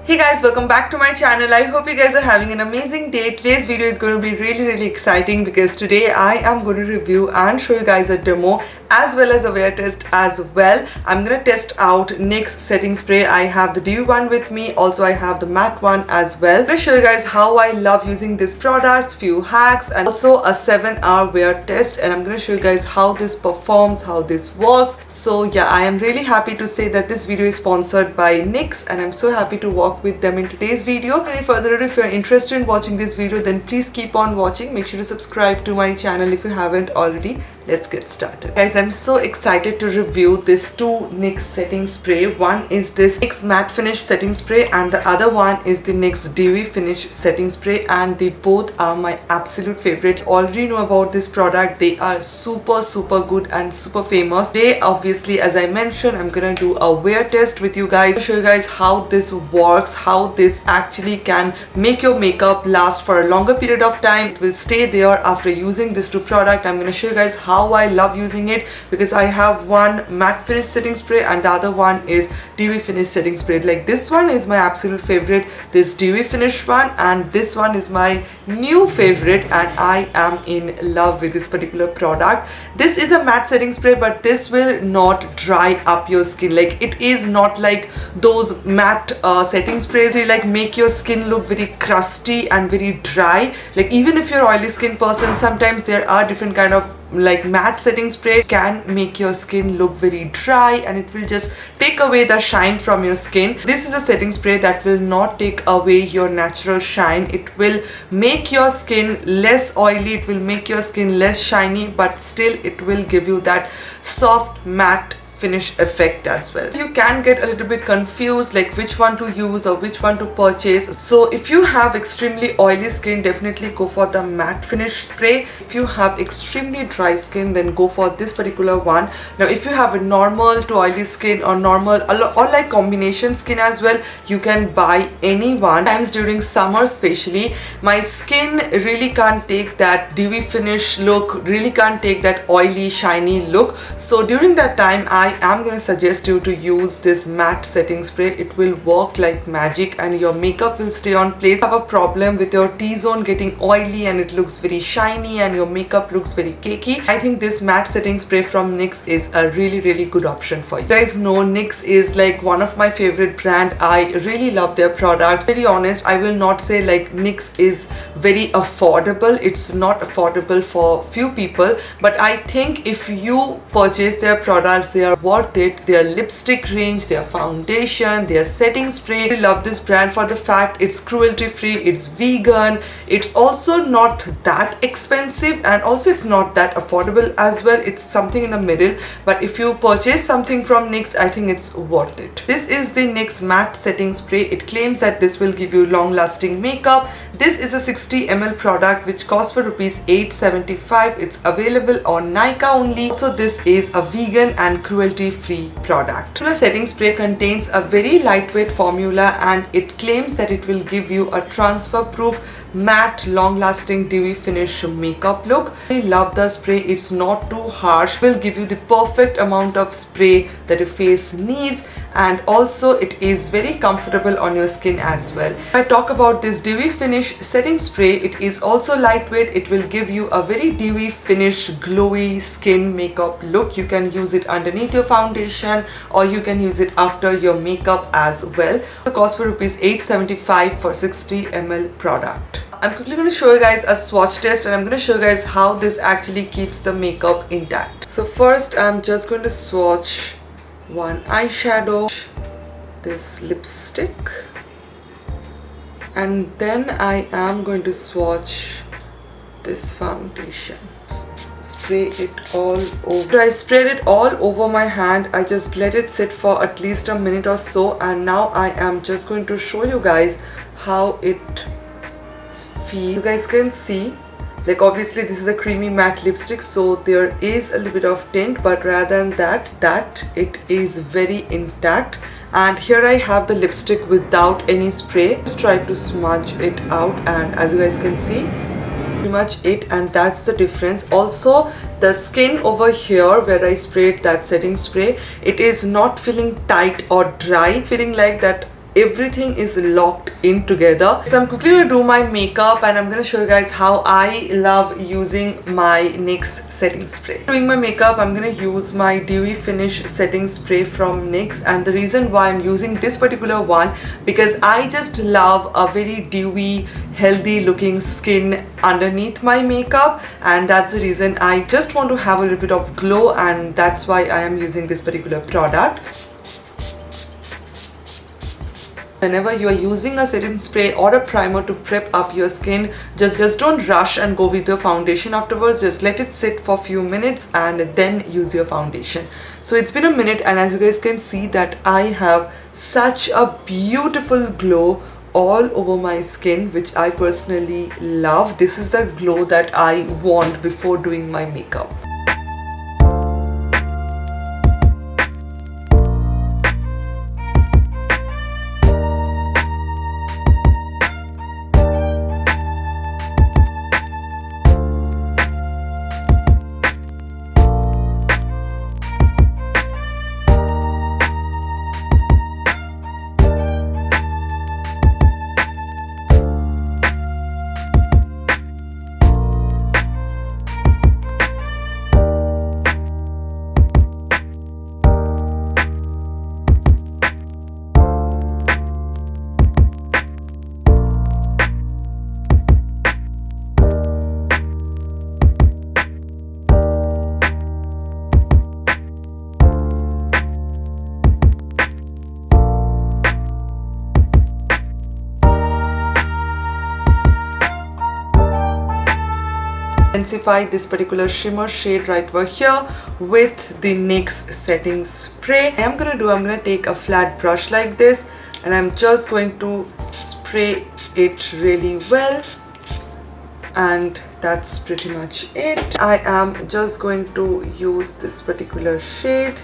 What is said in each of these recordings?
Hey guys, welcome back to my channel. I hope you guys are having an amazing day. Today's video is going to be really exciting because today I am going to review and show you guys a demo as well as a wear test as well. I'm going to test out NYX setting spray. I have the dewy one with me. Also I have the matte one as well. I'm going to show you guys how I love using this product, few hacks, and also a 7-hour wear test. And I'm going to show you guys how this performs, how this works. So yeah, I am really happy to say that this video is sponsored by NYX and I'm so happy to walk with them in today's video. Any further ado, if you're interested in watching this video, then please keep on watching. Make sure to subscribe to my channel if you haven't already. Let's get started. Guys, I'm so excited to review this two NYX setting spray. One is this NYX matte finish setting spray and the other one is the NYX dewy finish setting spray, and they both are my absolute favorite. Already know about this product. They are super good and super famous. Today, obviously, as I mentioned, I'm gonna do a wear test with you guys to show you guys how this works, how this actually can make your makeup last for a longer period of time. It will stay there after using this two product. I'm gonna show you guys how I love using it because I have one matte finish setting spray and the other one is dewy finish setting spray. Like, this one is my absolute favorite, this dewy finish one, and this one is my new favorite, and I am in love with this particular product. This is a matte setting spray, but this will not dry up your skin. Like, it is not like those matte setting sprays will like make your skin look very crusty and very dry. Like, even if you're oily skin person, sometimes there are different kind of like matte setting spray can make your skin look very dry and it will just take away the shine from your skin. This is a setting spray that will not take away your natural shine. It will make your skin less oily, it will make your skin less shiny, but still it will give you that soft matte finish effect as well. You can get a little bit confused like which one to use or which one to purchase. So if you have extremely oily skin, definitely go for the matte finish spray. If you have extremely dry skin, then go for this particular one. Now if you have a normal to oily skin or normal or like combination skin as well, you can buy any one. Sometimes during summer especially, my skin really can't take that dewy finish look, really can't take that oily shiny look. So during that time I am going to suggest you to use this matte setting spray. It will work like magic and your makeup will stay on place. If you have a problem with your T-zone getting oily and it looks very shiny and your makeup looks very cakey, I think this matte setting spray from NYX is a really good option for you. You guys know NYX is like one of my favorite brand. I really love their products. Very honest, I will not say like NYX is very affordable. It's not affordable for few people, but I think if you purchase their products, they are worth it. Their lipstick range, their foundation, their setting spray. I love this brand for the fact it's cruelty free, it's vegan, it's also not that expensive, and also it's not that affordable as well. It's something in the middle, but if you purchase something from NYX, I think it's worth it. This is the NYX matte setting spray. It claims that this will give you long lasting makeup. This is a 60 ml product which costs for rupees 875. It's available on Nykaa only. So this is a vegan and cruelty free product. The setting spray contains a very lightweight formula and it claims that it will give you a transfer proof matte long lasting dewy finish makeup look. I love the spray. It's not too harsh, it will give you the perfect amount of spray that your face needs, and also it is very comfortable on your skin as well. If I talk about this dewy finish setting spray, it is also lightweight. It will give you a very dewy finish glowy skin makeup look. You can use it underneath your foundation or you can use it after your makeup as well. It costs for rupees 875 for 60 ml product. I'm quickly going to show you guys a swatch test and I'm going to show you guys how this actually keeps the makeup intact. So first I'm just going to swatch one eyeshadow, this lipstick, and then I am going to swatch this foundation. Spray it all over. I sprayed it all over my hand. I just let it sit for at least a minute or so, and now I am just going to show you guys how it feels. You guys can see, like, obviously this is a creamy matte lipstick, so there is a little bit of tint, but rather than that it is very intact. And here I have the lipstick without any spray. Just try to smudge it out, and as you guys can see, pretty much it, and that's the difference. Also the skin over here where I sprayed that setting spray, it is not feeling tight or dry, feeling like that everything is locked in together. So I'm quickly gonna do my makeup and I'm gonna show you guys how I love using my NYX setting spray. Doing my makeup, I'm gonna use my Dewy Finish setting spray from NYX, and the reason why I'm using this particular one because I just love a very dewy, healthy looking skin underneath my makeup, and that's the reason I just want to have a little bit of glow, and that's why I am using this particular product. Whenever you are using a setting spray or a primer to prep up your skin, just don't rush and go with your foundation afterwards. Just let it sit for a few minutes and then use your foundation. So it's been a minute, and as you guys can see that I have such a beautiful glow all over my skin, which I personally love. This is the glow that I want before doing my makeup. Intensify this particular shimmer shade right over here with the NYX setting spray. I'm gonna take a flat brush like this, and I'm just going to spray it really well, and that's pretty much it. I am just going to use this particular shade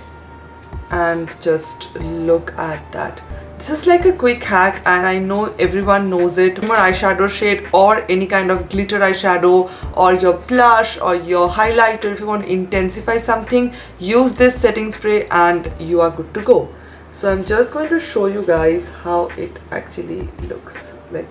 and just look at that. This is like a quick hack, and I know everyone knows it. Your eyeshadow shade or any kind of glitter eyeshadow or your blush or your highlighter, if you want to intensify something, use this setting spray and you are good to go. So I'm just going to show you guys how it actually looks like.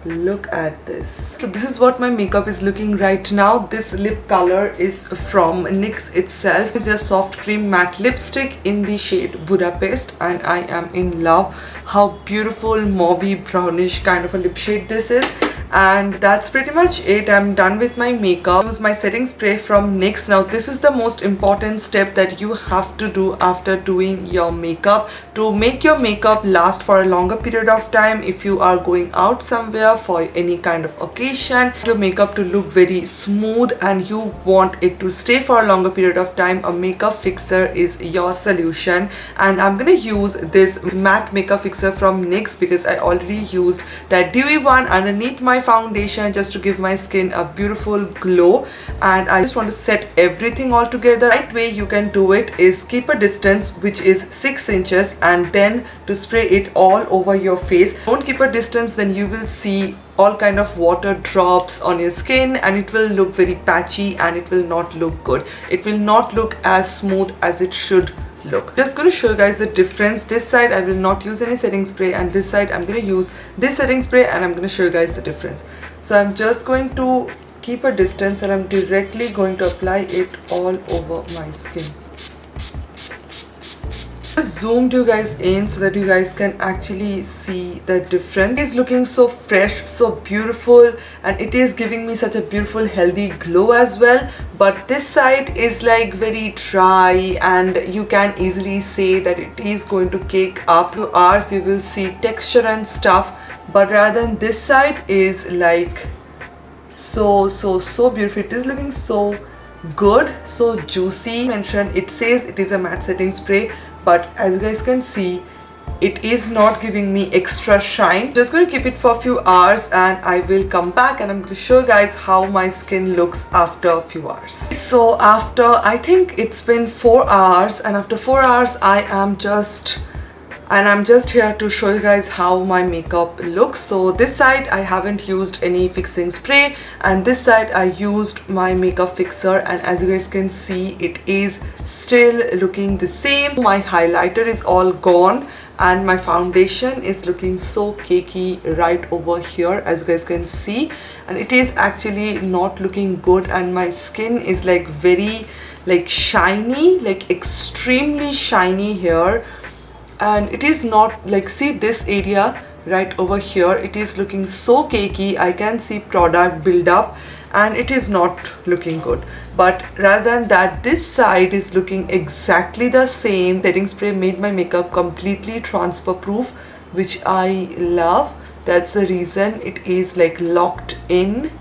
Look at this. So this is what my makeup is looking right now. This lip color is from NYX itself. It's a soft cream matte lipstick in the shade Budapest, and I am in love how beautiful mauvey brownish kind of a lip shade this is. And that's pretty much it. I'm done with my makeup. Use my setting spray from NYX. Now this is the most important step that you have to do after doing your makeup to make your makeup last for a longer period of time. If you are going out somewhere for any kind of occasion, your makeup to look very smooth and you want it to stay for a longer period of time, a makeup fixer is your solution. And I'm gonna use this matte makeup fixer from NYX because I already used that dewy one underneath my foundation just to give my skin a beautiful glow, and I just want to set everything all together. Right way you can do it is keep a distance which is 6 inches and then to spray it all over your face. Don't keep a distance, then you will see all kind of water drops on your skin and it will look very patchy and it will not look good. It will not look as smooth as it should look. Just going to show you guys the difference. This side I will not use any setting spray, and this side I'm going to use this setting spray, and I'm going to show you guys the difference. So I'm just going to keep a distance and I'm directly going to apply it all over my skin. Just zoomed you guys in so that you guys can actually see the difference. It is looking so fresh, so beautiful, and it is giving me such a beautiful healthy glow as well. But this side is like very dry and you can easily say that it is going to cake up. To ours you will see texture and stuff, but rather than this side is like so beautiful. It is looking so good, so juicy. Mentioned it says it is a matte setting spray, but as you guys can see it is not giving me extra shine. Just going to keep it for a few hours and I will come back and I'm going to show you guys how my skin looks after a few hours. So after, I think it's been 4 hours, and after 4 hours I'm just here to show you guys how my makeup looks. So this side I haven't used any fixing spray, and this side I used my makeup fixer, and as you guys can see it is still looking the same. My highlighter is all gone and my foundation is looking so cakey right over here, as you guys can see, and it is actually not looking good, and my skin is like very like shiny, like extremely shiny here, and it is not like, see this area right over here, it is looking so cakey. I can see product build up and it is not looking good. But rather than that, this side is looking exactly the same. Setting spray made my makeup completely transfer proof, which I love. That's the reason it is like locked in,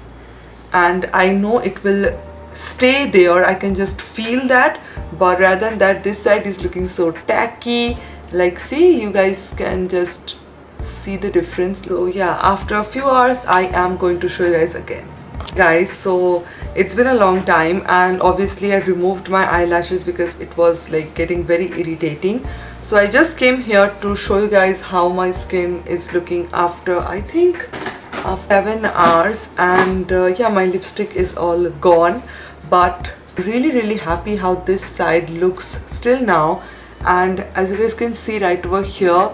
and I know it will stay there. I can just feel that. But rather than that, this side is looking so tacky. Like, see, you guys can just see the difference. So yeah, after a few hours I am going to show you guys again. Guys, so it's been a long time, and obviously I removed my eyelashes because it was like getting very irritating. So I just came here to show you guys how my skin is looking after, I think, 7 hours. And yeah, my lipstick is all gone, but really happy how this side looks still now. And as you guys can see right over here,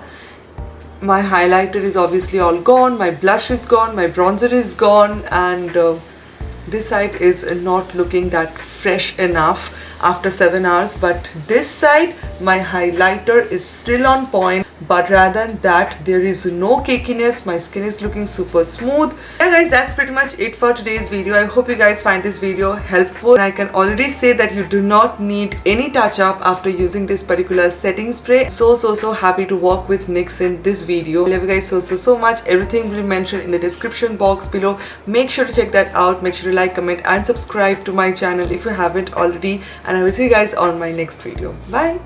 my highlighter is obviously all gone, my blush is gone, my bronzer is gone, and this side is not looking that fresh enough after 7 hours. But this side, my highlighter is still on point, but rather than that, there is no cakiness. My skin is looking super smooth. Yeah guys, that's pretty much it for today's video. I hope you guys find this video helpful, and I can already say that you do not need any touch up after using this particular setting spray. So happy to work with NYX in this video. I love you guys so much. Everything will be mentioned in the description box below. Make sure to check that out. Make sure to like, comment and subscribe to my channel if you haven't already, and I will see you guys on my next video. Bye.